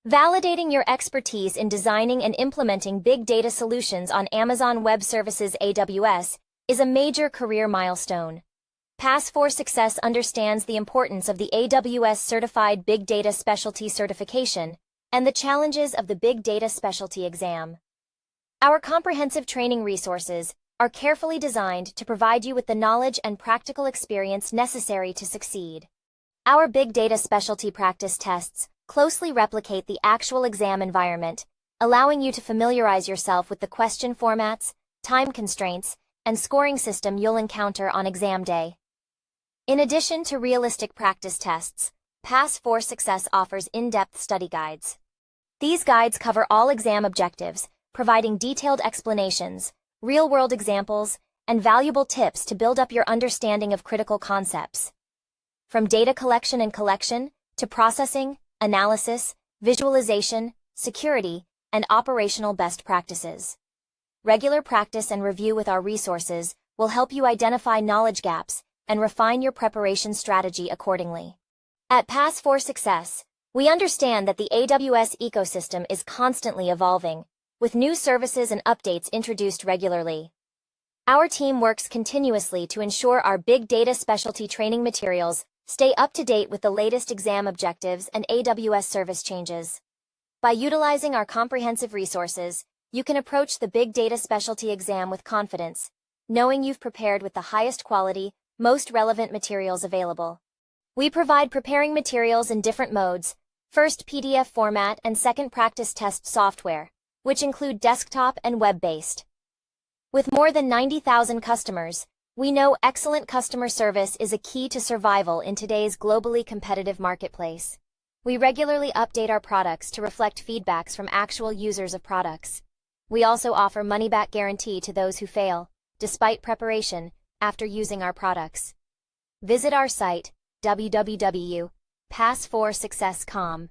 Validating your expertise in designing and implementing big data solutions on Amazon Web Services AWS is a major career milestone. Pass4Success understands the importance of the AWS Certified Big Data Specialty certification and the challenges of the Big Data Specialty exam. Our comprehensive training resources are carefully designed to provide you with the knowledge and practical experience necessary to succeed. Our Big Data Specialty practice tests closely replicate the actual exam environment, allowing you to familiarize yourself with the question formats, time constraints, and scoring system you'll encounter on exam day. In addition to realistic practice tests, Pass4Success offers in-depth study guides. These guides cover all exam objectives, providing detailed explanations, real-world examples, and valuable tips to build up your understanding of critical concepts. From data collection to processing, analysis, visualization, security, and operational best practices. Regular practice and review with our resources will help you identify knowledge gaps and refine your preparation strategy accordingly. At Pass4Success, we understand that the AWS ecosystem is constantly evolving, with new services and updates introduced regularly. Our team works continuously to ensure our big data specialty training materials stay up to date with the latest exam objectives and AWS service changes. By utilizing our comprehensive resources, you can approach the Big Data Specialty exam with confidence, knowing you've prepared with the highest quality, most relevant materials available. We provide preparing materials in different modes, first PDF format and second practice test software, which include desktop and web-based. With more than 90,000 customers, we know excellent customer service is a key to survival in today's globally competitive marketplace. We regularly update our products to reflect feedbacks from actual users of products. We also offer money-back guarantee to those who fail, despite preparation, after using our products. Visit our site, www.pass4success.com.